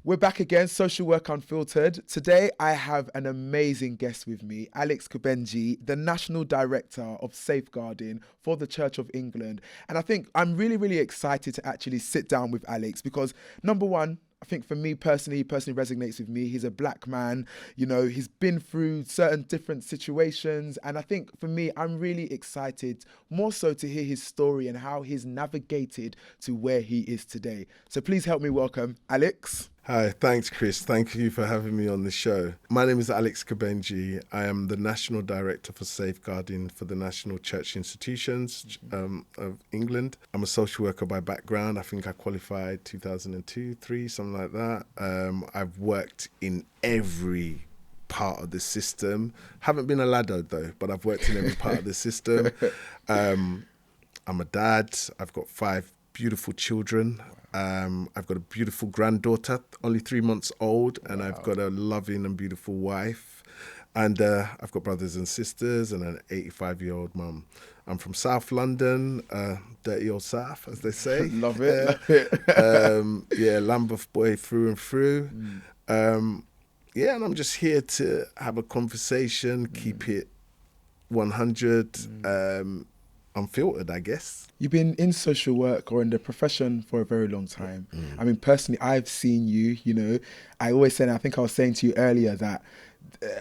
We're back again, Social Work Unfiltered. Today, I have an amazing guest with me, Alex Kubeyinje, the National Director of Safeguarding for the Church of England. And I think I'm really, really excited to actually sit down with Alex because, number one, I think for me personally resonates with me. He's a black man, you know, he's been through certain different situations. And I think for me, I'm really excited more so to hear his story and how he's navigated to where he is today. So please help me welcome Alex. Hi, thanks, Chris. Thank you for having me on the show. My name is Alex Kubeyinje. I am the National Director for Safeguarding for the National Church Institutions of England. I'm a social worker by background. I think I qualified 2002, 3, something like that. I've worked in every part of the system. Haven't been a ladder though, but I've worked in every part of the system. I'm a dad. I've got 5 beautiful children. I've got a beautiful granddaughter, only 3 months old, and I've got a loving and beautiful wife. And I've got brothers and sisters and an 85-year-old mum. I'm from South London, dirty old South, as they say. Love it. Yeah, Lambeth boy through and through. Yeah, and I'm just here to have a conversation, keep it 100, unfiltered, I guess. You've been in social work or in the profession for a very long time. I mean, personally, I've seen you, you know, I always say, and I think I was saying to you earlier that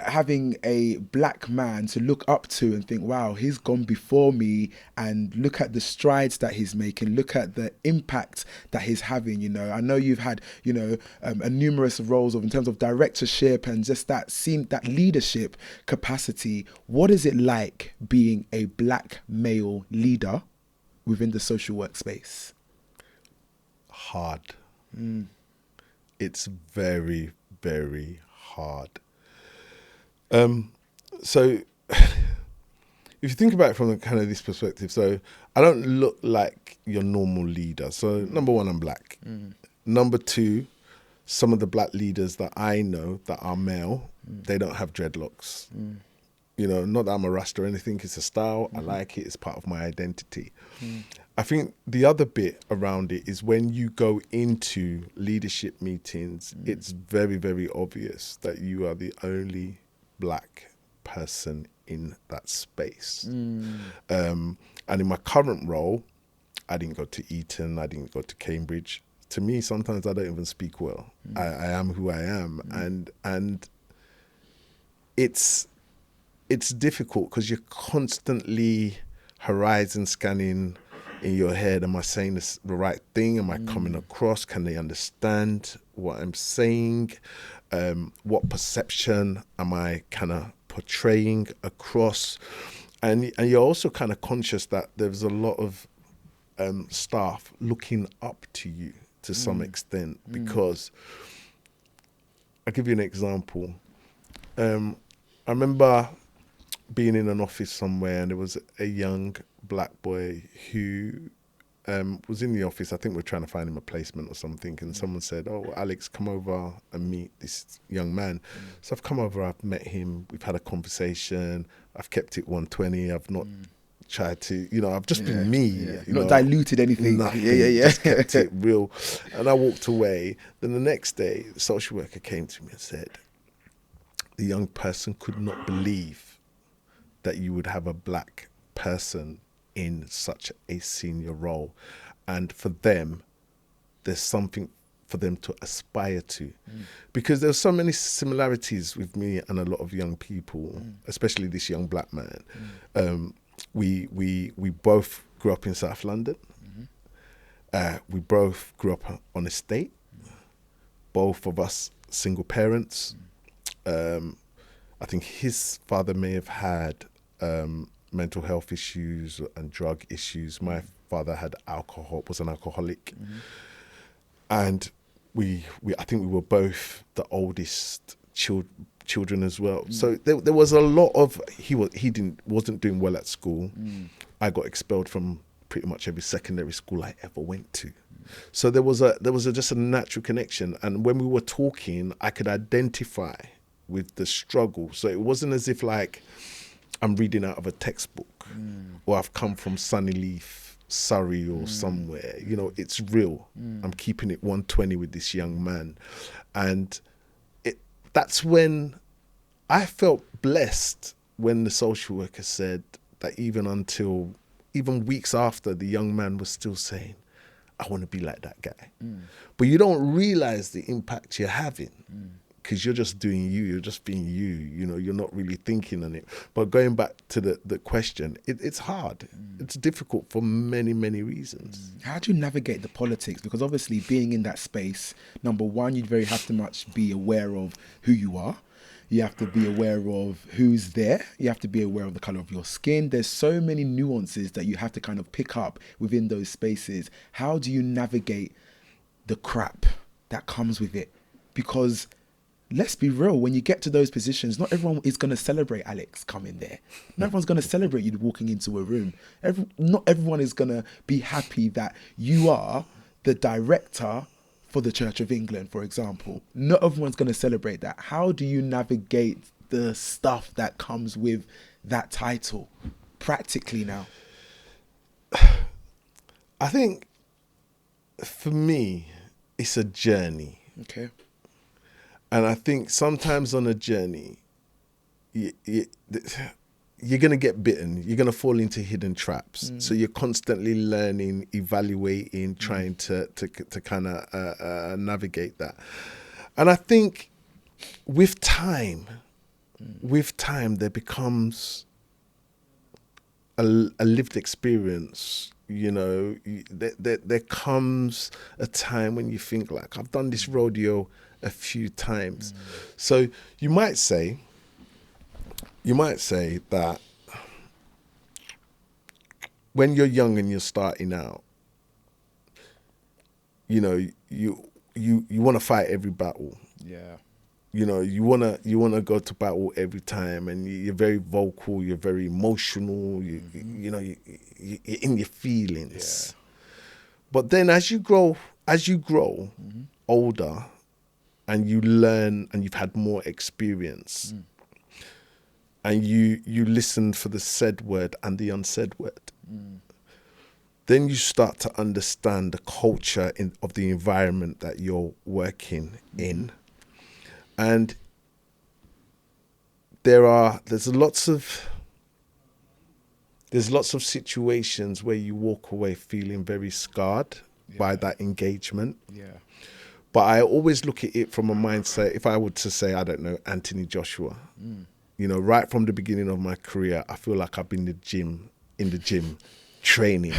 having a black man to look up to and think, wow, he's gone before me, and look at the strides that he's making, look at the impact that he's having, you know. I know you've had, you know, a numerous roles in terms of directorship and just that leadership capacity. What is it like being a black male leader within the social work space? Hard. It's very, very hard. So if you think about it from kind of this perspective, so I don't look like your normal leader. So number one, I'm black. Number two, some of the black leaders that I know that are male, they don't have dreadlocks. You know, not that I'm a Rasta or anything, it's a style, I like it, it's part of my identity. I think the other bit around it is when you go into leadership meetings, it's very, very obvious that you are the only black person in that space. And in my current role, I didn't go to Eton, I didn't go to Cambridge. To me, sometimes I don't even speak well. I am who I am. And it's difficult because you're constantly horizon scanning in your head. Am I saying the right thing? Am I coming across? Can they understand what I'm saying? What perception am I kind of portraying across? And you're also kind of conscious that there's a lot of staff looking up to you to some extent, because I'll give you an example. I remember being in an office somewhere and there was a young black boy who was in the office. I think we're trying to find him a placement or something, and someone said, "Oh, Alex, come over and meet this young man." So I've come over, I've met him, we've had a conversation, I've kept it 120, I've not tried to, you know, I've just been me. You Not know, diluted anything. Nothing, Yeah. just kept it real. And I walked away. Then the next day, the social worker came to me and said, the young person could not believe that you would have a black person in such a senior role, and for them there's something for them to aspire to, because there's so many similarities with me and a lot of young people, especially this young black man. We both grew up in South London. We both grew up on estate, both of us single parents. I think his father may have had mental health issues and drug issues. My father had was an alcoholic. And I think we were both the oldest children as well. So there was a lot of, he wasn't doing well at school. I got expelled from pretty much every secondary school I ever went to. So there was just a natural connection. And when we were talking, I could identify with the struggle. So it wasn't as if like I'm reading out of a textbook or I've come from Sunnyleaf Surrey or somewhere. You know, it's real. I'm keeping it 120 with this young man. And that's when I felt blessed when the social worker said that even weeks after, the young man was still saying, I want to be like that guy. But you don't realize the impact you're having because you're just doing you, you're just being you know, you're not really thinking on it. But going back to the question, it's hard. It's difficult for many, many reasons. How do you navigate the politics? Because obviously being in that space, number one, you'd very have to much be aware of who you are. You have to be aware of who's there. You have to be aware of the color of your skin. There's so many nuances that you have to kind of pick up within those spaces. How do you navigate the crap that comes with it? Because let's be real, when you get to those positions, not everyone is going to celebrate Alex coming there. Not everyone's going to celebrate you walking into a room. Not everyone is going to be happy that you are the director for the Church of England, for example. Not everyone's going to celebrate that. How do you navigate the stuff that comes with that title practically now? I think for me, it's a journey. Okay. And I think sometimes on a journey, you're going to get bitten. You're going to fall into hidden traps. So you're constantly learning, evaluating, trying to kind of navigate that. And I think with time, there becomes a lived experience. You know, there comes a time when you think like, I've done this rodeo a few times. So you might say that when you're young and you're starting out, you know, you want to fight every battle. Yeah. You know, you wanna go to battle every time, and you're very vocal, you're very emotional, you know, you're in your feelings. Yeah. But then as you grow older, and you learn, and you've had more experience, and you listen for the said word and the unsaid word, then you start to understand the culture of the environment that you're working in. And there's lots of situations where you walk away feeling very scarred by that engagement. Yeah. But I always look at it from a mindset, if I were to say, I don't know, Anthony Joshua, you know, right from the beginning of my career, I feel like I've been in the gym, training,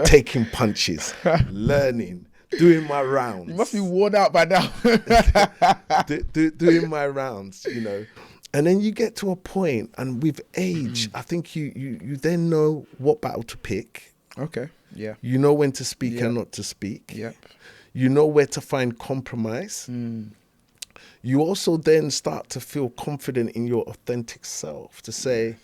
taking punches, learning, doing my rounds. You must be worn out by now. Doing my rounds, you know. And then you get to a point, and with age, I think you then know what battle to pick. Okay, yeah. You know when to speak and not to speak. Yep. You know where to find compromise. You also then start to feel confident in your authentic self to say,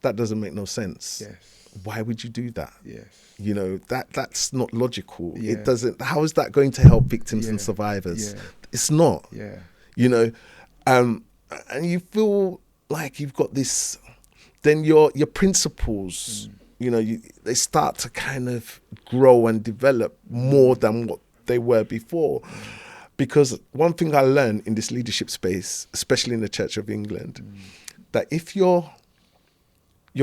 that doesn't make no sense. Yes. Why would you do that? Yes. You know, that's not logical. Yeah. It doesn't. How is that going to help victims and survivors? Yeah. It's not. Yeah. You know, and you feel like you've got this, then your principles, you know, they start to kind of grow and develop more than what they were before. Because one thing I learned in this leadership space, especially in the Church of England, that if your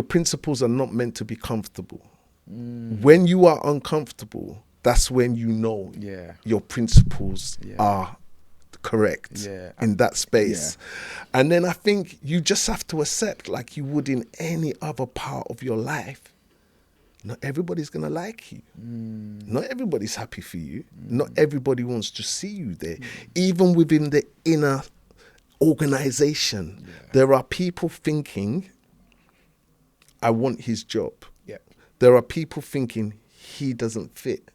principles are not meant to be comfortable, when you are uncomfortable, that's when you know your principles are correct in that space. Yeah. And then I think you just have to accept, like you would in any other part of your life, not everybody's going to like you. Not everybody's happy for you. Not everybody wants to see you there. Even within the inner organization, there are people thinking, I want his job. Yeah. There are people thinking he doesn't fit.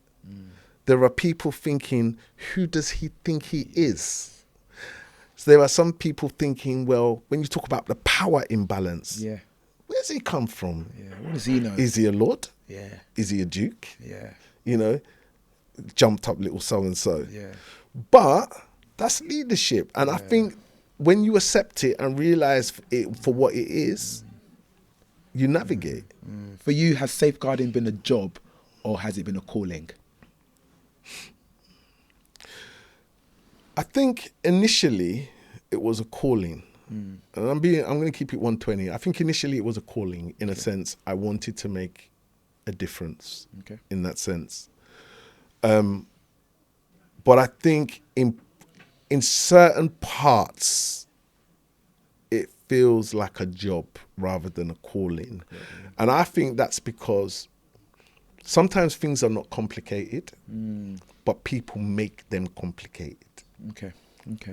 There are people thinking, who does he think he is? So there are some people thinking, well, when you talk about the power imbalance, where's he come from? Yeah. What does he know? Is he a lord? Yeah. Is he a duke? Yeah. You know, jumped up little so-and-so. Yeah. But that's leadership. And I think when you accept it and realize it for what it is, you navigate. For you, has safeguarding been a job or has it been a calling? I think initially it was a calling. And I'm going to keep it 120. I think initially it was a calling in a sense. I wanted to make a difference in that sense. But I think in certain parts, it feels like a job rather than a calling. And I think that's because sometimes things are not complicated, but people make them complicated. Okay.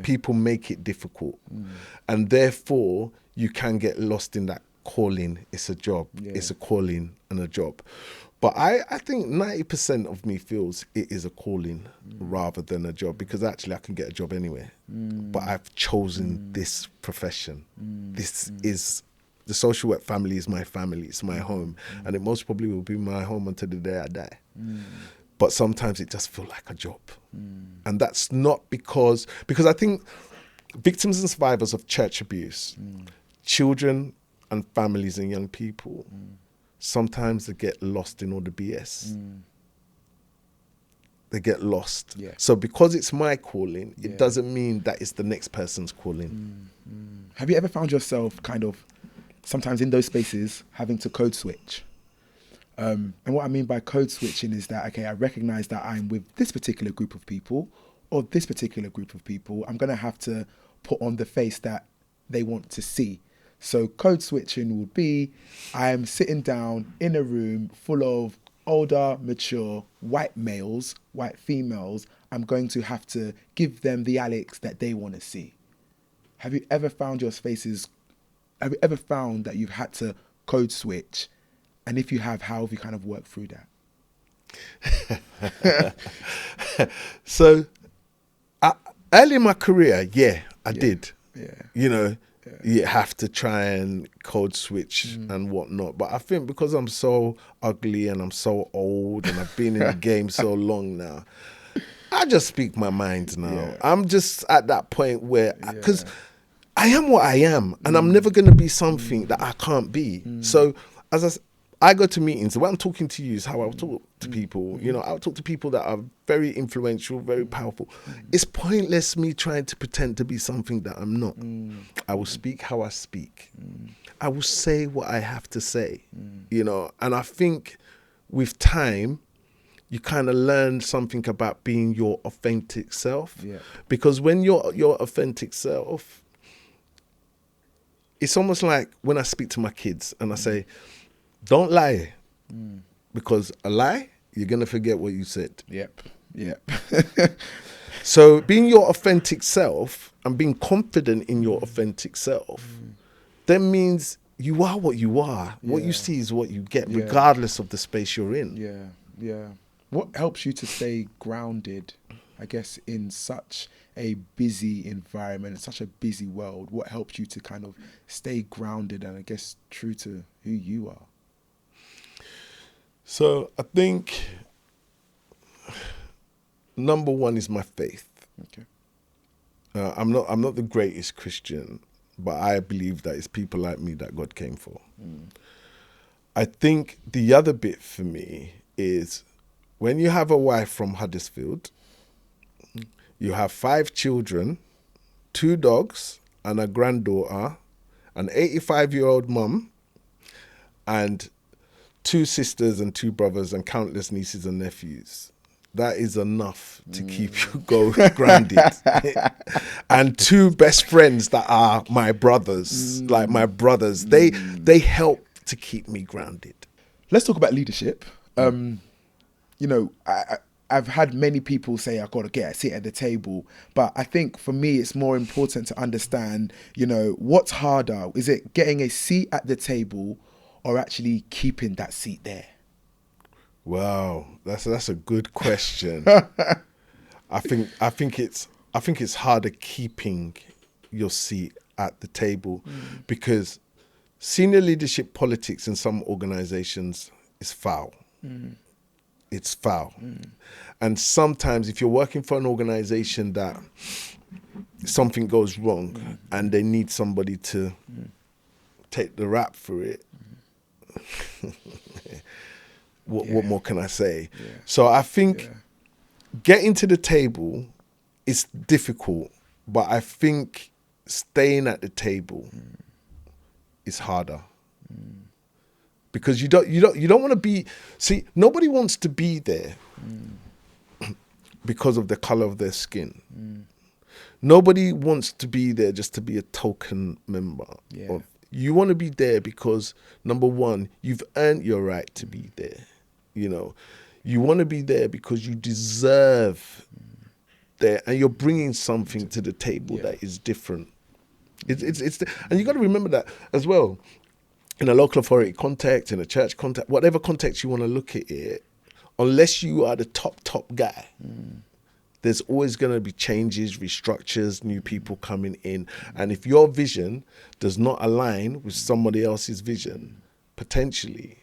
People make it difficult. And therefore, you can get lost in that calling. It's a job. Yeah. It's a calling and a job. But I think 90% of me feels it is a calling rather than a job, because actually I can get a job anywhere. But I've chosen this profession. This is, the social work family is my family. It's my home. And it most probably will be my home until the day I die. But sometimes it just feels like a job. And that's not because I think victims and survivors of church abuse, children and families and young people, sometimes they get lost in all the BS. They get lost. Yeah. So because it's my calling, it doesn't mean that it's the next person's calling. Have you ever found yourself kind of sometimes in those spaces having to code switch? And what I mean by code switching is that, okay, I recognize that I'm with this particular group of people or this particular group of people. I'm going to have to put on the face that they want to see. So code switching would be, I'm sitting down in a room full of older, mature, white males, white females. I'm going to have to give them the Alex that they want to see. Have you ever found your spaces, have you ever found that you've had to code switch? And if you have, how have you kind of worked through that? So early in my career, I did. Yeah. You know, you have to try and code switch and whatnot. But I think because I'm so ugly and I'm so old and I've been in the game so long now, I just speak my mind now. Yeah. I'm just at that point where, because I am what I am, and I'm never going to be something that I can't be. So as I go to meetings, the way I'm talking to you is how I talk to people. You know, I'll talk to people that are very influential, very powerful. It's pointless me trying to pretend to be something that I'm not. I will speak how I speak. I will say what I have to say, you know. And I think with time, you kind of learn something about being your authentic self. Yeah. Because when you're your authentic self, it's almost like when I speak to my kids and I say, don't lie, because a lie, you're going to forget what you said. Yep. So being your authentic self and being confident in your authentic self, then means you are what you are. What you see is what you get, regardless of the space you're in. Yeah. What helps you to stay grounded, I guess, in such a busy environment, such a busy world? What helps you to kind of stay grounded and, I guess, true to who you are? So I think number one is my faith. Okay. I'm not the greatest Christian, but I believe that it's people like me that God came for. I think the other bit for me is when you have a wife from Huddersfield, you have 5 children, 2 dogs and a granddaughter, an 85-year-old mum, and 2 sisters and 2 brothers and countless nieces and nephews. That is enough to keep you grounded. And 2 best friends that are my brothers, like my brothers, they help to keep me grounded. Let's talk about leadership. You know, I've had many people say, I've got to get a seat at the table. But I think for me, it's more important to understand, you know, what's harder? Is it getting a seat at the table or actually keeping that seat there? Wow, that's a good question. I think it's harder keeping your seat at the table because senior leadership politics in some organizations is foul. It's foul. And sometimes if you're working for an organization that something goes wrong and they need somebody to take the rap for it, what more can I say? Yeah. So I think getting to the table is difficult, but I think staying at the table is harder. Because you don't want to be, see, nobody wants to be there because of the color of their skin. Nobody wants to be there just to be a token member. Yeah. You want to be there because, number one, you've earned your right to be there. You know, you want to be there because you deserve there, and you're bringing something to the table that is different. And you got to remember that as well. In a local authority context, in a church context, whatever context you want to look at it, unless you are the top guy, there's always going to be changes, restructures, new people coming in. And if your vision does not align with somebody else's vision, potentially,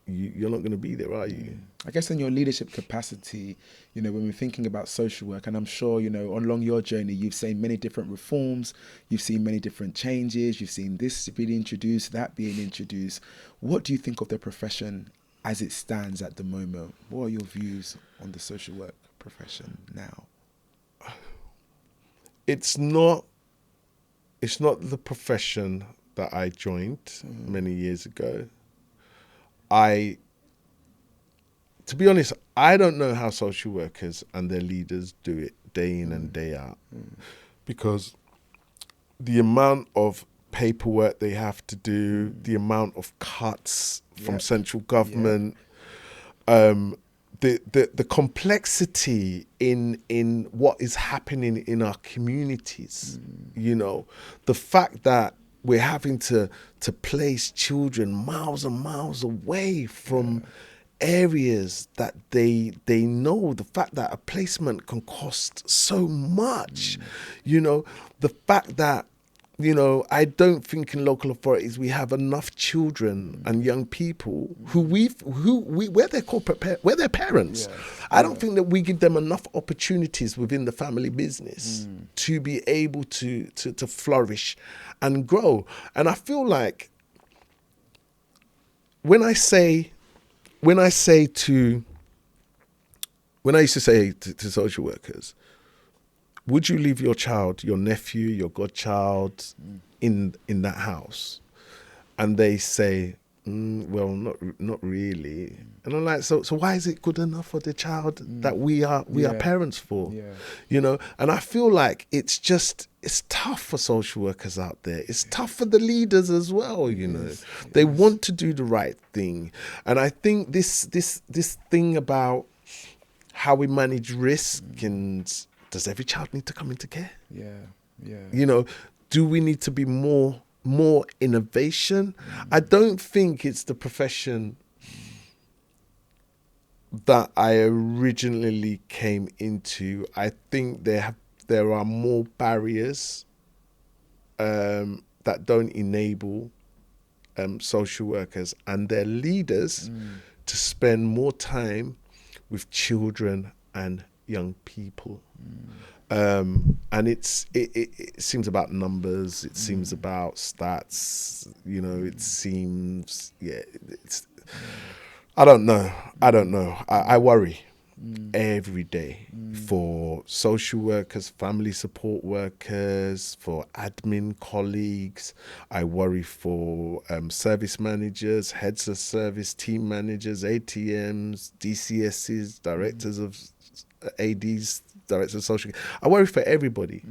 you're not going to be there, are you? I guess in your leadership capacity, you know, when we're thinking about social work, and I'm sure, you know, along your journey, you've seen many different reforms, you've seen many different changes, you've seen this being introduced, that being introduced. What do you think of the profession as it stands at the moment? What are your views on the social work profession now? It's not the profession that I joined many years ago. To be honest, I don't know how social workers and their leaders do it day in and day out, because the amount of paperwork they have to do, the amount of cuts from central government, the complexity in what is happening in our communities, you know, the fact that we're having to place children miles and miles away from areas that they know, the fact that a placement can cost so much, you know, the fact that, you know, I don't think in local authorities we have enough children and young people who we're their parents. I don't think that we give them enough opportunities within the family business to be able to flourish and grow. And I feel like when I used to say to social workers, would you leave your child, your nephew, your godchild in that house? And they say, well, not really. And I'm like, so why is it good enough for the child that we are parents for? Yeah. You know, and I feel like it's tough for social workers out there. It's tough for the leaders as well, you know. They want to do the right thing. And I think this thing about how we manage risk and does every child need to come into care? Yeah. You know, do we need to be more innovation? I don't think it's the profession that I originally came into. I think there are more barriers that don't enable social workers and their leaders to spend more time with children and young people. And it seems about numbers, it seems about stats, you know, it seems, I don't know. I worry every day for social workers, family support workers, for admin colleagues. I worry for service managers, heads of service, team managers, ATMs, DCSs, directors of ADs, directors of social care. I worry for everybody,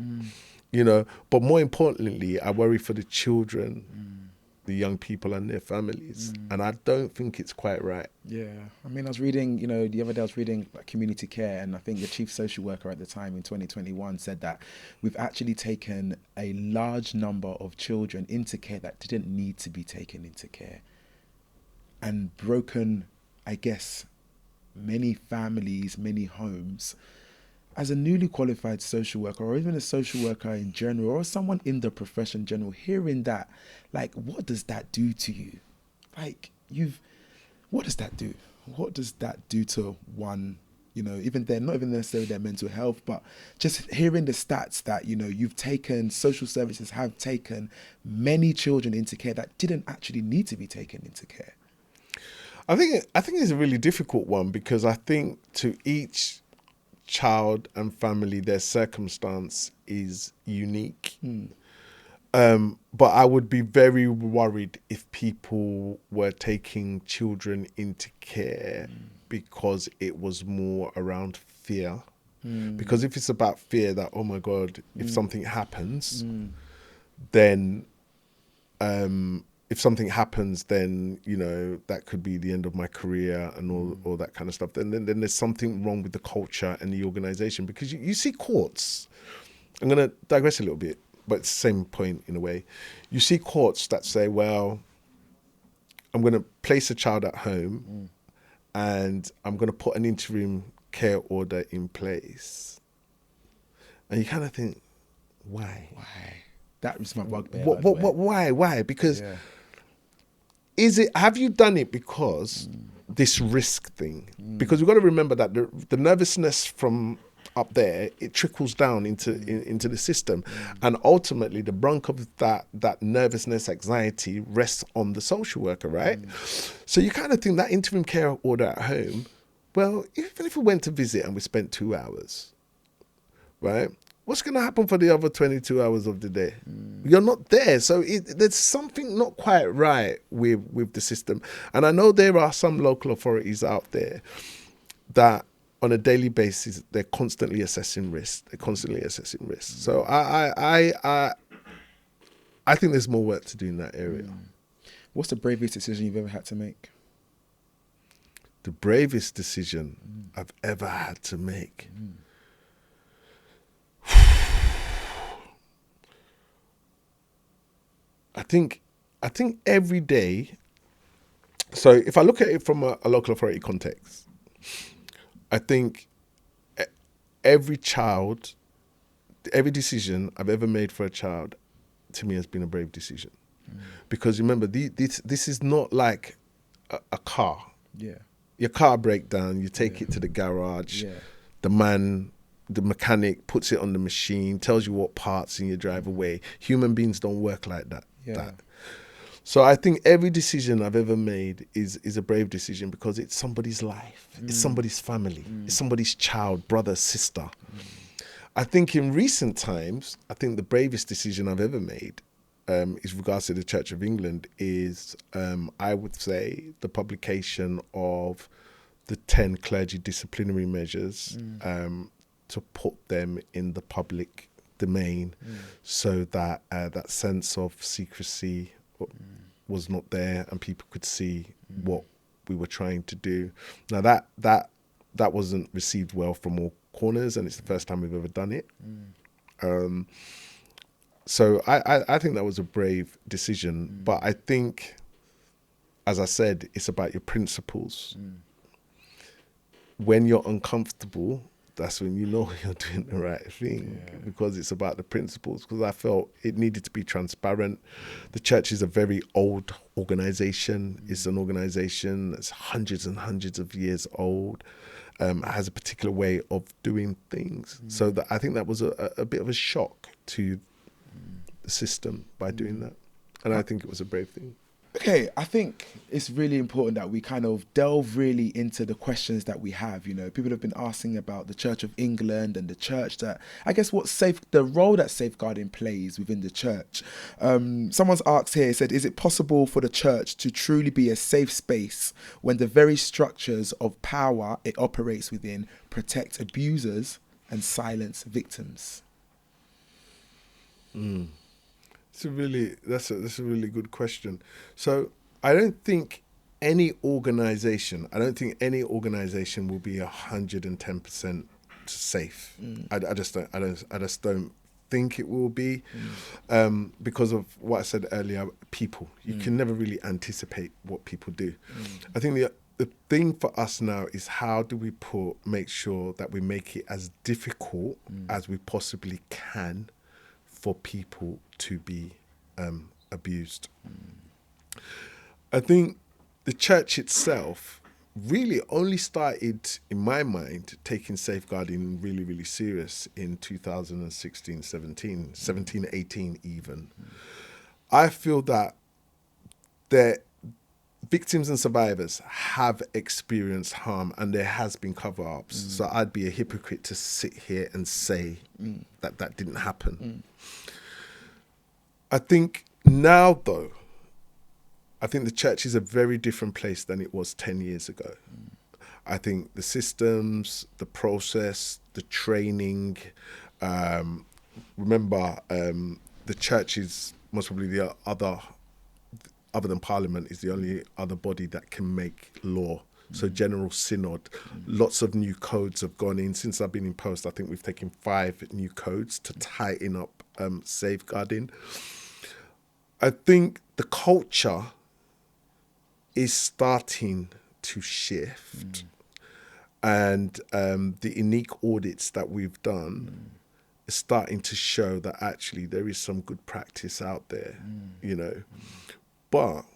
you know, but more importantly, I worry for the children, the young people and their families. And I don't think it's quite right. Yeah. I mean, I was reading, you know, the other day I was reading about community care, and I think the chief social worker at the time in 2021 said that we've actually taken a large number of children into care that didn't need to be taken into care, and broken, I guess, many families, many homes. As a newly qualified social worker, or even a social worker in general, or someone in the profession in general, hearing that, like, what does that do to you? Like, what does that do? What does that do to one, you know, not even necessarily their mental health, but just hearing the stats that, you know, social services have taken many children into care that didn't actually need to be taken into care. I think it's a really difficult one, because I think to each child and family, their circumstance is unique. But I would be very worried if people were taking children into care because it was more around fear. Because if it's about fear that, oh my God, if something happens, then if something happens, then, you know, that could be the end of my career and all that kind of stuff. Then there's something wrong with the culture and the organization, because you see courts. I'm going to digress a little bit, but it's the same point in a way. You see courts that say, well, I'm going to place a child at home and I'm going to put an interim care order in place. And you kind of think, why? That was my bugbear. Why? Because have you done it because this risk thing? Because we've got to remember that the nervousness from up there, it trickles down into the system, and ultimately the brunt of that nervousness, anxiety rests on the social worker, right? So you kind of think that interim care order at home, well, even if we went to visit and we spent 2 hours, right? What's going to happen for the other 22 hours of the day? You're not there. So there's something not quite right with the system. And I know there are some local authorities out there that on a daily basis, they're constantly assessing risk. So I think there's more work to do in that area. What's the bravest decision you've ever had to make? The bravest decision I've ever had to make. I think every day. So if I look at it from a local authority context, I think every decision I've ever made for a child, to me, has been a brave decision. Because remember, this is not like a car. Yeah. Your car breaks down, you take it to the garage. The mechanic puts it on the machine, tells you what parts, and you drive away. Human beings don't work like that. So I think every decision I've ever made is a brave decision, because it's somebody's life, it's somebody's family, it's somebody's child, brother, sister. I think in recent times, I think the bravest decision I've ever made, is regards to the Church of England, is I would say the publication of the 10 clergy disciplinary measures, to put them in the public domain, so that that sense of secrecy was not there and people could see what we were trying to do. Now that wasn't received well from all corners, and it's the first time we've ever done it. So I think that was a brave decision, but I think, as I said, it's about your principles. When you're uncomfortable, that's when you know you're doing the right thing, because it's about the principles. Because I felt it needed to be transparent. The church is a very old organization. It's an organization that's hundreds and hundreds of years old. Has a particular way of doing things. So I think that was a bit of a shock to the system by doing that. And I think it was a brave thing. Okay, I think it's really important that we kind of delve really into the questions that we have. You know, people have been asking about the Church of England and the church, that I guess the role that safeguarding plays within the church. Someone's asked here, said, is it possible for the church to truly be a safe space when the very structures of power it operates within protect abusers and silence victims? That's a really good question. So I don't think any organization will be 110% safe. I just don't think it will be, because of what I said earlier. People, you can never really anticipate what people do. I think the thing for us now is, how do we make sure that we make it as difficult as we possibly can for people to be abused. I think the church itself really only started, in my mind, taking safeguarding really, really serious in 2016, 17, 18 even. I feel that victims and survivors have experienced harm, and there has been cover-ups. So I'd be a hypocrite to sit here and say that that didn't happen. I think now, though, I think the church is a very different place than it was 10 years ago. I think the systems, the process, the training, remember, the church is most probably the other than Parliament, is the only other body that can make law. So General Synod, lots of new codes have gone in. Since I've been in post, I think we've taken 5 new codes to tighten up safeguarding. I think the culture is starting to shift. And the unique audits that we've done is starting to show that actually there is some good practice out there, you know. But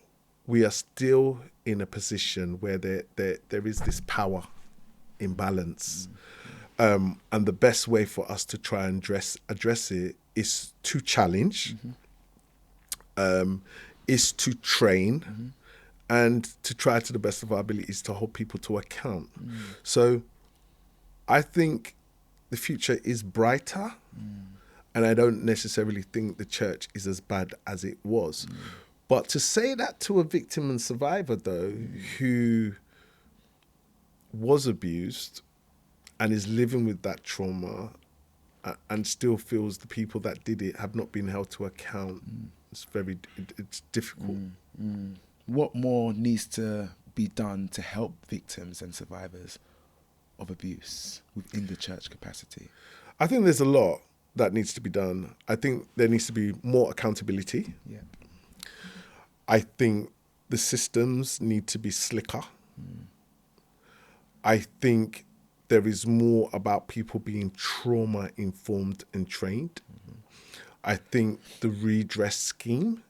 we are still in a position where there is this power imbalance. And the best way for us to try and address it is to challenge, is to train, and to try to the best of our abilities to hold people to account. So I think the future is brighter, and I don't necessarily think the church is as bad as it was. But to say that to a victim and survivor, though, who was abused and is living with that trauma and still feels the people that did it have not been held to account, it's difficult. What more needs to be done to help victims and survivors of abuse within the church capacity? I think there's a lot that needs to be done. I think there needs to be more accountability. Yeah. I think the systems need to be slicker. I think there is more about people being trauma-informed and trained. I think the redress scheme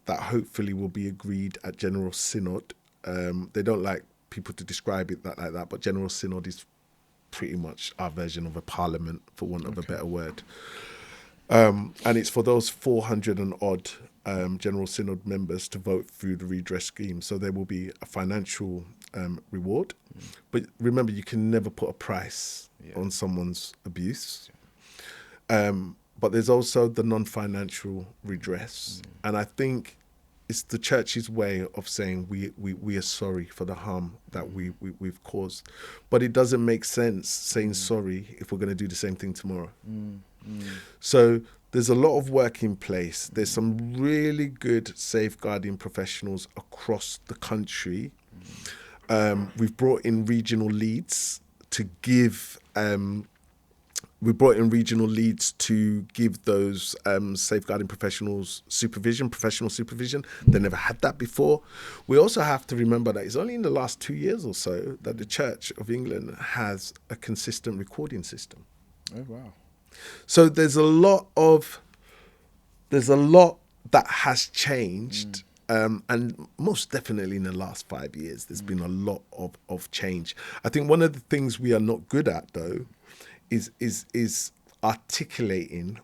that hopefully will be agreed at General Synod, they don't like people to describe it like that, but General Synod is pretty much our version of a parliament, for want of a better word. And it's for those 400 and odd General Synod members to vote through the redress scheme. So there will be a financial reward. But remember, you can never put a price on someone's abuse. But there's also the non-financial redress. And I think it's the church's way of saying we are sorry for the harm that we've caused. But it doesn't make sense saying sorry if we're going to do the same thing tomorrow. So there's a lot of work in place. There's some really good safeguarding professionals across the country. We've brought in regional leads to give those safeguarding professionals professional supervision. They never had that before. We also have to remember that it's only in the last 2 years or so that the Church of England has a consistent recording system. Oh, wow. So there's a lot that has changed. And most definitely in the last 5 years, there's been a lot of change. I think one of the things we are not good at, though, is articulating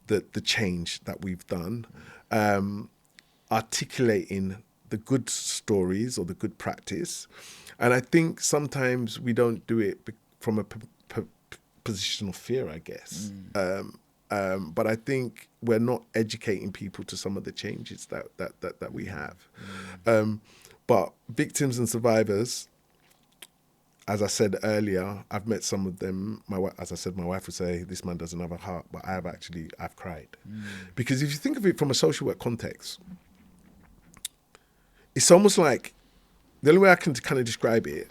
the change that we've done, articulating the good stories or the good practice. And I think sometimes we don't do it from a position of fear, I guess. But I think we're not educating people to some of the changes that we have. But victims and survivors, as I said earlier, I've met some of them. As I said, my wife would say, this man doesn't have a heart, but I've cried. Because if you think of it from a social work context, it's almost like, the only way I can kind of describe it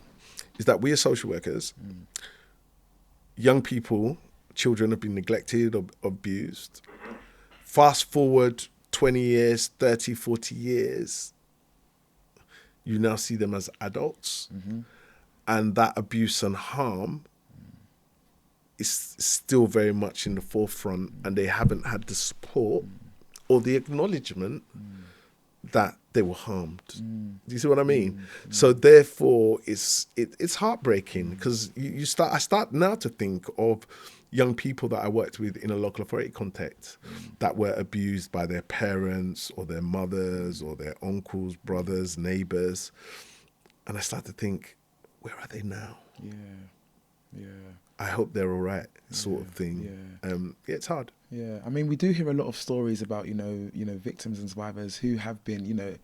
is that we as social workers, young people, children have been neglected or abused. Fast forward 20 years, 30, 40 years, you now see them as adults. And that abuse and harm is still very much in the forefront, and they haven't had the support or the acknowledgement that they were harmed. Do you see what I mean? So therefore, it's heartbreaking, because I start now to think of young people that I worked with in a local authority context that were abused by their parents or their mothers or their uncles, brothers, neighbors. And I started to think, where are they now? Yeah. Yeah. I hope they're all right, sort of thing. Yeah. It's hard. Yeah. I mean, we do hear a lot of stories about, victims and survivors who have been,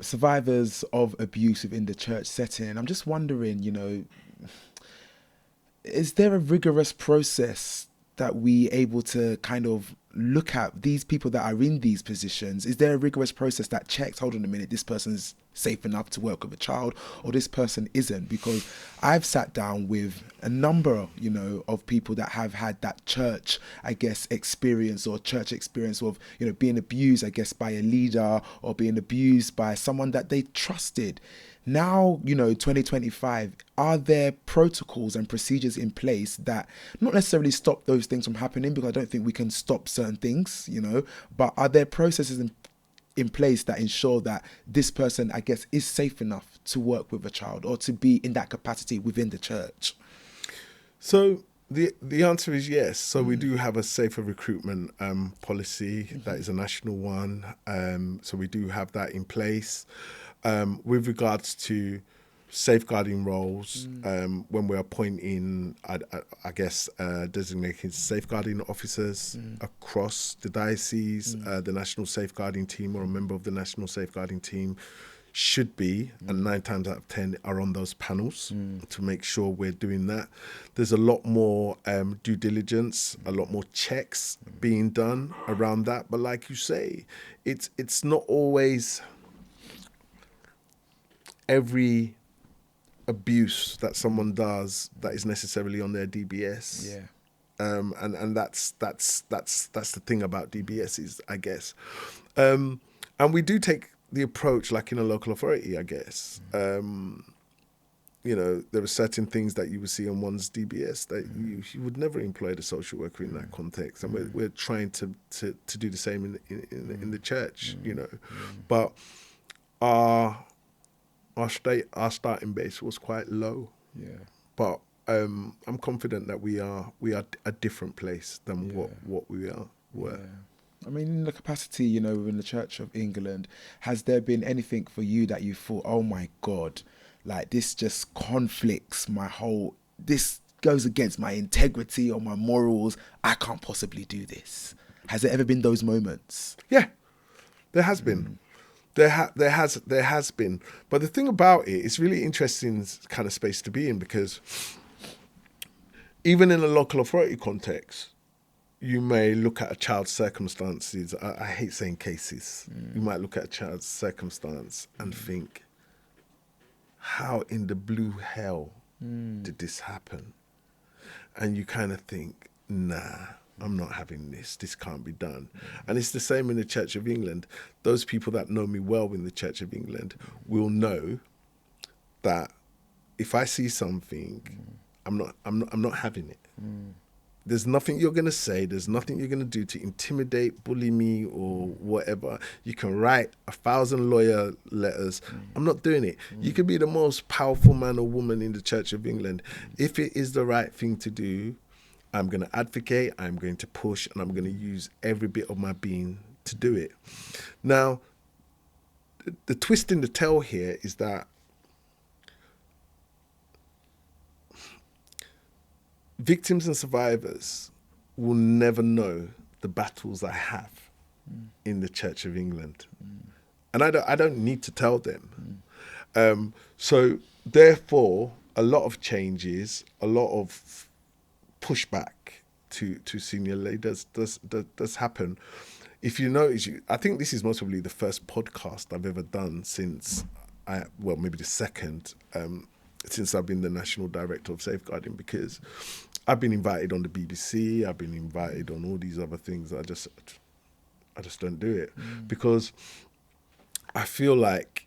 survivors of abuse within the church setting. I'm just wondering, is there a rigorous process that we able to kind of look at these people that are in these positions? Is there a rigorous process that checks, hold on a minute, this person's safe enough to work with a child, or this person isn't? Because I've sat down with a number, of people that have had that church, I guess, experience or church experience of, being abused, I guess, by a leader or being abused by someone that they trusted. Now, 2025, are there protocols and procedures in place that not necessarily stop those things from happening, because I don't think we can stop certain things, but are there processes in place that ensure that this person, I guess, is safe enough to work with a child or to be in that capacity within the church? So the answer is yes. So we do have a safer recruitment policy that is a national one. So we do have that in place. With regards to safeguarding roles, when we're appointing, I guess, designated safeguarding officers across the diocese, the national safeguarding team or a member of the national safeguarding team should be, and 9 times out of 10 are on those panels to make sure we're doing that. There's a lot more due diligence, a lot more checks being done around that. But like you say, it's not always every abuse that someone does that is necessarily on their DBS. Yeah. And that's the thing about DBSs, I guess. And we do take the approach like in a local authority, I guess. There are certain things that you would see on one's DBS that you would never employ a social worker in that context. And we're trying to do the same in the church, But our starting base was quite low. Yeah. But I'm confident that we are a different place than what we were. Yeah. I mean, in the capacity, within the Church of England, has there been anything for you that you thought, oh my God, like this just conflicts this goes against my integrity or my morals, I can't possibly do this? Has there ever been those moments? Yeah, there has been. There has been. But the thing about it, it's really interesting kind of space to be in, because even in a local authority context, you may look at a child's circumstances. I hate saying cases. You might look at a child's circumstance and think, how in the blue hell did this happen? And you kind of think, nah, I'm not having this. This can't be done. And it's the same in the Church of England. Those people that know me well in the Church of England will know that if I see something, I'm not having it. There's nothing you're going to say. There's nothing you're going to do to intimidate, bully me or whatever. You can write 1,000 lawyer letters. I'm not doing it. You could be the most powerful man or woman in the Church of England. If it is the right thing to do, I'm going to advocate, I'm going to push, and I'm going to use every bit of my being to do it. Now, the twist in the tail here is that victims and survivors will never know the battles I have in the Church of England. And I don't need to tell them. So therefore, a lot of changes, a lot of pushback to senior leaders does happen. If you notice, I think this is most probably the first podcast I've ever done since maybe the second, since I've been the National Director of Safeguarding, because I've been invited on the BBC, I've been invited on all these other things. I just don't do it because I feel like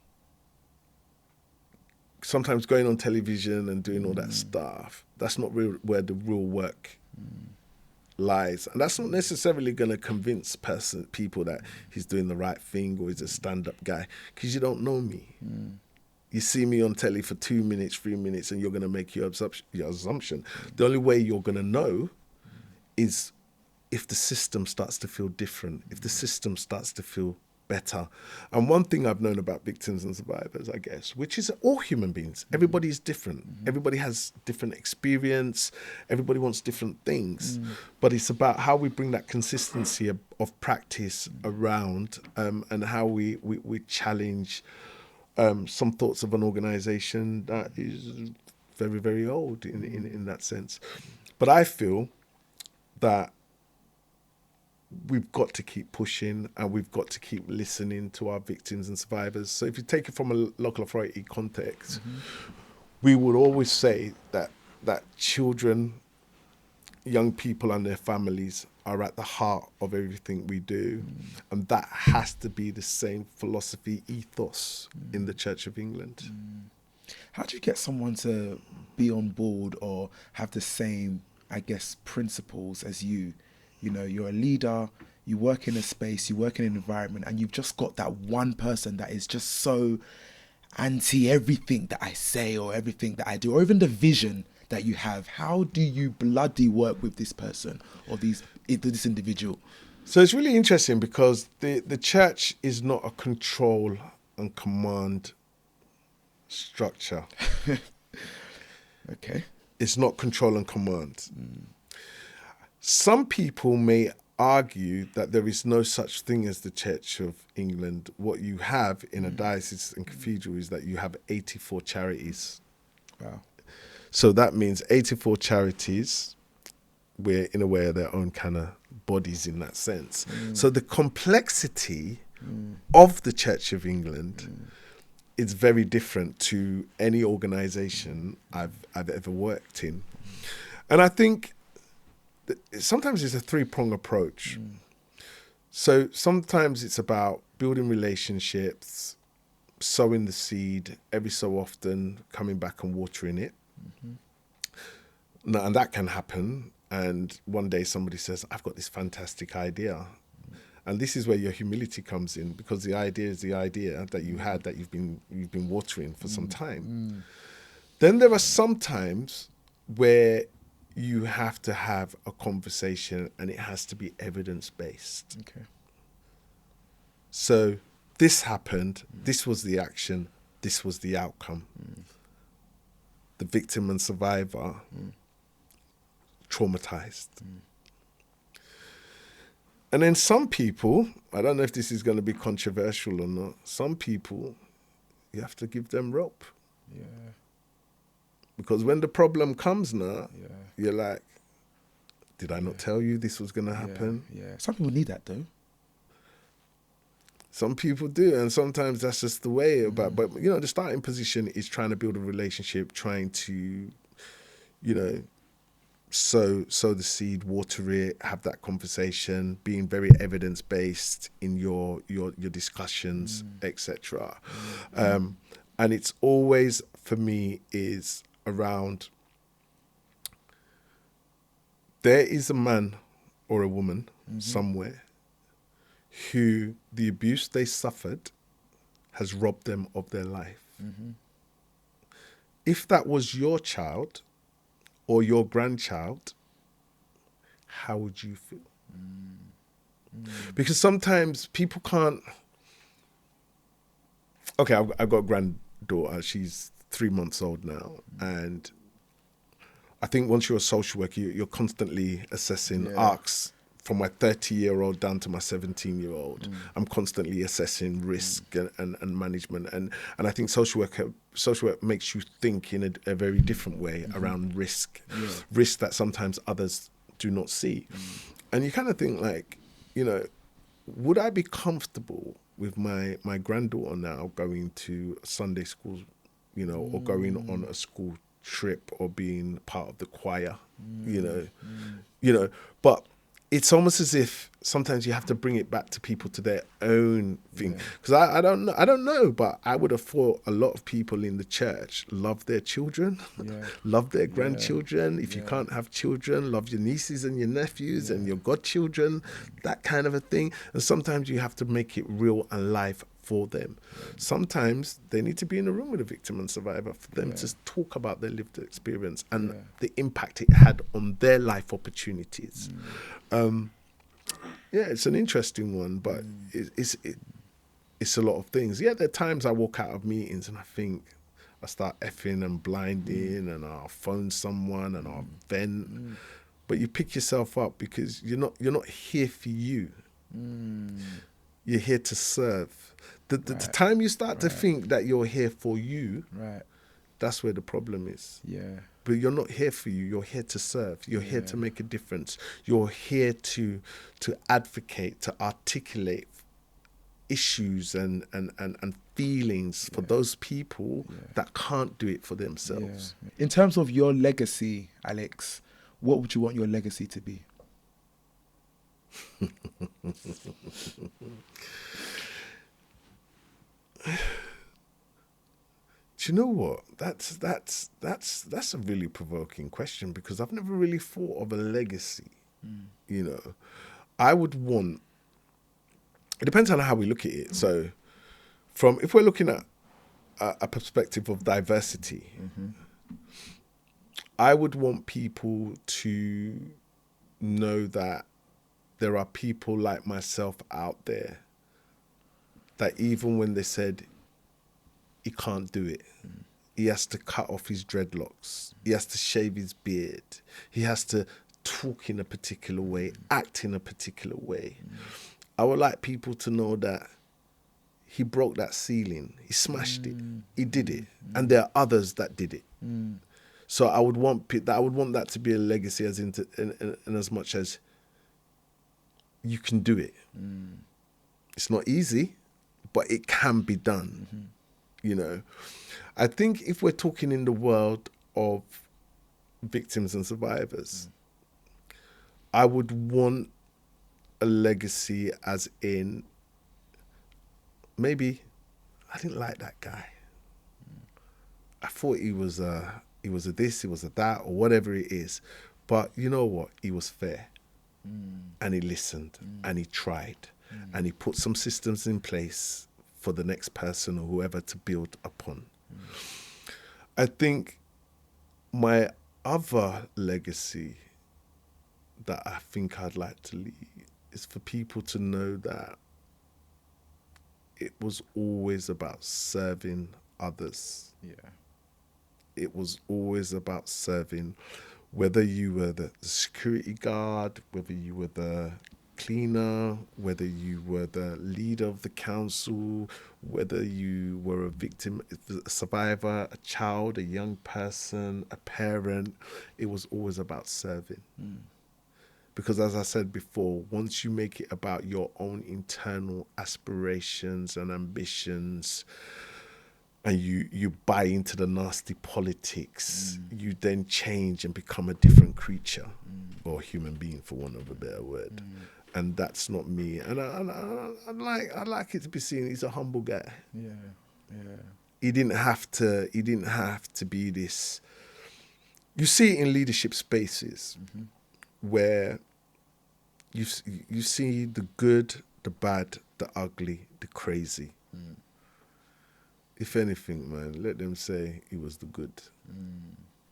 sometimes going on television and doing all that stuff, that's not where the real work lies. And that's not necessarily going to convince people that he's doing the right thing or he's a stand-up guy, because you don't know me. You see me on telly for 2 minutes, 3 minutes, and you're going to make your assumption. The only way you're going to know is if the system starts to feel different, if the system starts to feel better. And one thing I've known about victims and survivors, I guess, which is all human beings, everybody is different. Everybody has different experience. Everybody wants different things. But it's about how we bring that consistency of practice around, and how we challenge some thoughts of an organization that is very, very old in that sense. But I feel that we've got to keep pushing, and we've got to keep listening to our victims and survivors. So if you take it from a local authority context, we would always say that children, young people and their families are at the heart of everything we do. And that has to be the same philosophy, ethos in the Church of England. How do you get someone to be on board or have the same, I guess, principles as you? You know, you're a leader, you work in a space, you work in an environment, and you've just got that one person that is just so anti everything that I say or everything that I do, or even the vision that you have. How do you bloody work with this person or this individual? So it's really interesting because the church is not a control and command structure. Okay. It's not control and command. Some people may argue that there is no such thing as the Church of England. What you have in a diocese and cathedral is that you have 84 charities. Wow. So that means 84 charities, where in a way are their own kind of bodies in that sense. So the complexity of the Church of England is very different to any organization I've ever worked in. And I think sometimes it's a three-prong approach. So sometimes it's about building relationships, sowing the seed, every so often coming back and watering it. Now, and that can happen. And one day somebody says, I've got this fantastic idea. And this is where your humility comes in, because the idea is the idea that you had, that you've been watering for some time. Then there are some times where you have to have a conversation and it has to be evidence-based. Okay. So this happened, this was the action, this was the outcome. The victim and survivor traumatized. And then some people, I don't know if this is going to be controversial or not, some people, you have to give them rope. Yeah. Because when the problem comes now, Yeah. you're like, did I not tell you this was going to happen? Yeah. Some people need that though. Some people do, and sometimes that's just the way about. But you know, the starting position is trying to build a relationship, trying to, you know, sow the seed, water it, have that conversation, being very evidence based in your discussions, etc. And it's always, for me, is around, there is a man or a woman somewhere who the abuse they suffered has robbed them of their life. If that was your child or your grandchild, how would you feel? Because sometimes people can't... Okay, I've got a granddaughter. She's 3 months old now. And I think once you're a social worker, you're constantly assessing arcs from my 30-year-old down to my 17-year-old. I'm constantly assessing risk and management. And I think social work makes you think in a very different way around risk that sometimes others do not see. And you kind of think like, you know, would I be comfortable with my granddaughter now going to Sunday school, you know, or going on a school trip or being part of the choir, you know, but it's almost as if sometimes you have to bring it back to people, to their own thing. Because I don't know, but I would have thought a lot of people in the church love their children, love their grandchildren. If you can't have children, love your nieces and your nephews and your godchildren, that kind of a thing. And sometimes you have to make it real and live for them. Sometimes they need to be in a room with a victim and survivor for them to talk about their lived experience and the impact it had on their life opportunities. It's an interesting one, but it's a lot of things. Yeah, there are times I walk out of meetings and I think, I start effing and blinding and I'll phone someone and I'll vent. But you pick yourself up because you're not here for you. You're here to serve. The time you start to think that you're here for you, that's where the problem is. Yeah. But you're not here for you. You're here to serve. You're here to make a difference. You're here to advocate, to articulate issues and feelings for those people that can't do it for themselves. In terms of your legacy, Alex, what would you want your legacy to be? Do you know what? That's a really provoking question, because I've never really thought of a legacy. You know, I would want. It depends on how we look at it. So, if we're looking at a perspective of diversity, I would want people to know that there are people like myself out there that even when they said he can't do it, he has to cut off his dreadlocks, he has to shave his beard, he has to talk in a particular way, act in a particular way. I would like people to know that he broke that ceiling, he smashed it, he did it, and there are others that did it. So I would want that to be a legacy, as in as much as you can do it. It's not easy, but it can be done. You know, I think if we're talking in the world of victims and survivors, I would want a legacy as in, maybe I didn't like that guy. I thought he was a this, he was a that, or whatever it is. But you know what? He was fair. And he listened and he tried and he put some systems in place for the next person or whoever to build upon. I think my other legacy that I think I'd like to leave is for people to know that it was always about serving others. It was always about serving, whether you were the security guard, whether you were the cleaner, whether you were the leader of the council, whether you were a victim, a survivor, a child, a young person, a parent, it was always about serving. Because as I said before, once you make it about your own internal aspirations and ambitions, and you buy into the nasty politics, you then change and become a different creature, or human being, for want of a better word. And that's not me. And I'd like it to be seen he's a humble guy. He didn't have to be this. You see it in leadership spaces where you see the good, the bad, the ugly, the crazy. If anything, man, let them say he was the good,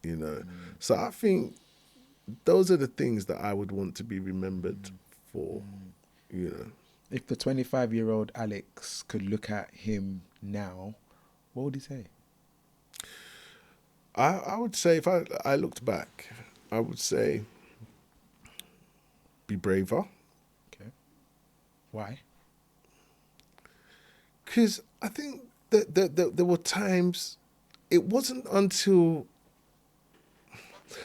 you know. So I think those are the things that I would want to be remembered for, you know. If the 25-year-old Alex could look at him now, what would he say? I would say, if I looked back, I would say, be braver. Okay. Why? Because I think there were times, it wasn't until,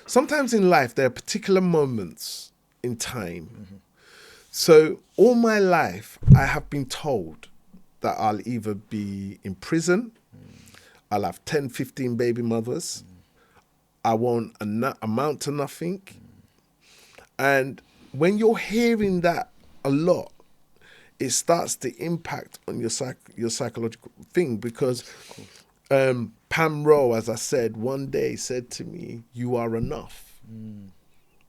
sometimes in life there are particular moments in time. So all my life I have been told that I'll either be in prison, I'll have 10, 15 baby mothers, I won't amount to nothing. And when you're hearing that a lot, it starts to impact on your psychological thing, because Pam Rowe, as I said, one day said to me, "You are enough."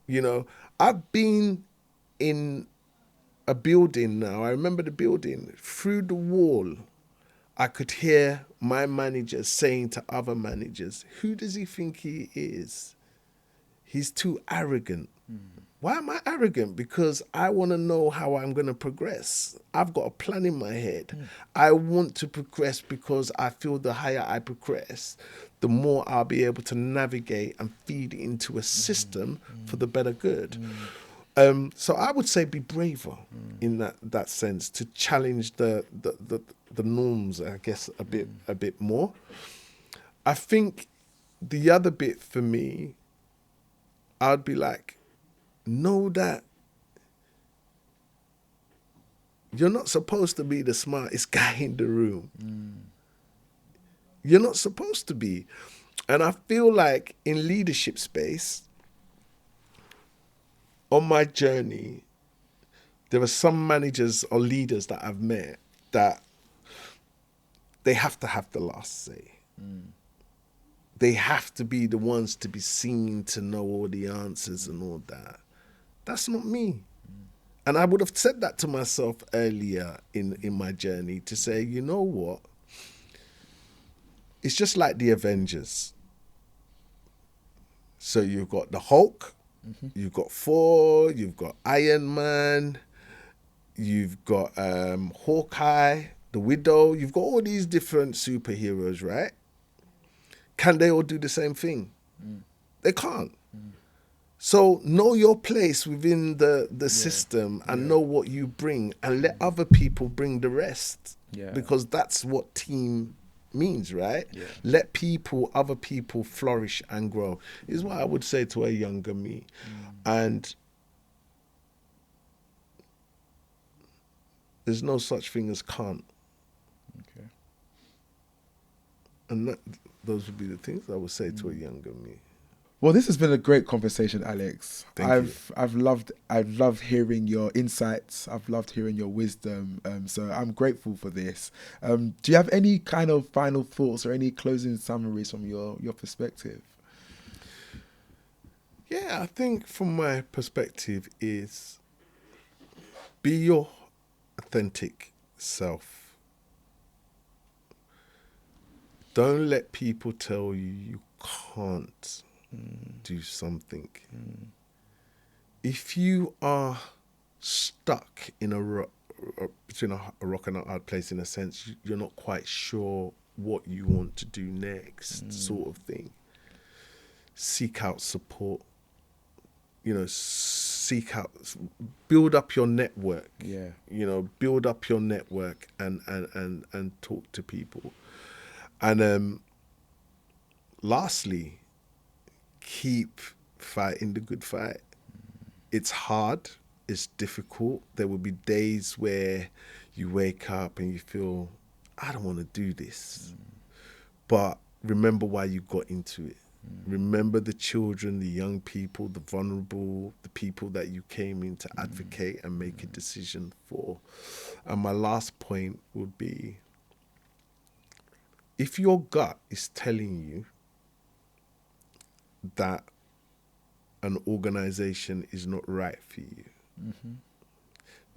You know, I've been in a building now. I remember the building. Through the wall I could hear my manager saying to other managers, who does he think he is? He's too arrogant. Why am I arrogant? Because I want to know how I'm going to progress. I've got a plan in my head. I want to progress because I feel the higher I progress, the more I'll be able to navigate and feed into a system for the better good. So I would say be braver in that sense, to challenge the norms, I guess, a bit more. I think the other bit for me, I'd be like, know that you're not supposed to be the smartest guy in the room. You're not supposed to be. And I feel like in leadership space, on my journey, there are some managers or leaders that I've met that they have to have the last say. They have to be the ones to be seen, to know all the answers and all that. That's not me. And I would have said that to myself earlier in my journey, to say, you know what? It's just like the Avengers. So you've got the Hulk, you've got Thor, you've got Iron Man, you've got Hawkeye, the Widow. You've got all these different superheroes, right? Can they all do the same thing? They can't. So know your place within the system and know what you bring, and let other people bring the rest. Because that's what team means, right? Let other people flourish and grow is what I would say to a younger me. And there's no such thing as can't. Okay. And those would be the things I would say to a younger me. Well, this has been a great conversation, Alex. Thank you. I've loved hearing your insights. I've loved hearing your wisdom. So I'm grateful for this. Do you have any kind of final thoughts or any closing summaries from your perspective? Yeah, I think from my perspective is be your authentic self. Don't let people tell you can't do something. If you are stuck in between a rock and a hard place, in a sense, you're not quite sure what you want to do next, sort of thing, seek out support. Build up your network. Build up your network and talk to people. And lastly, keep fighting the good fight. It's hard. It's difficult. There will be days where you wake up and you feel, I don't want to do this. But remember why you got into it. Remember the children, the young people, the vulnerable, the people that you came in to advocate and make a decision for. And my last point would be, if your gut is telling you that an organization is not right for you,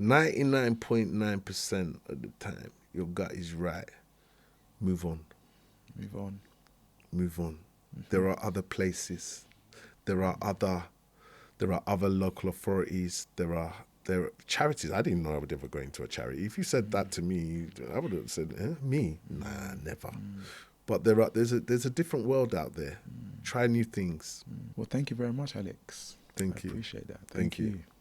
99.9% of the time, your gut is right. Move on. There are other places. There are other local authorities. There are charities. I didn't know I would ever go into a charity. If you said that to me, I would have said, me? Nah, never. But there's a different world out there. Try new things. Well, thank you very much, Alex. Thank you. I appreciate that. Thank you.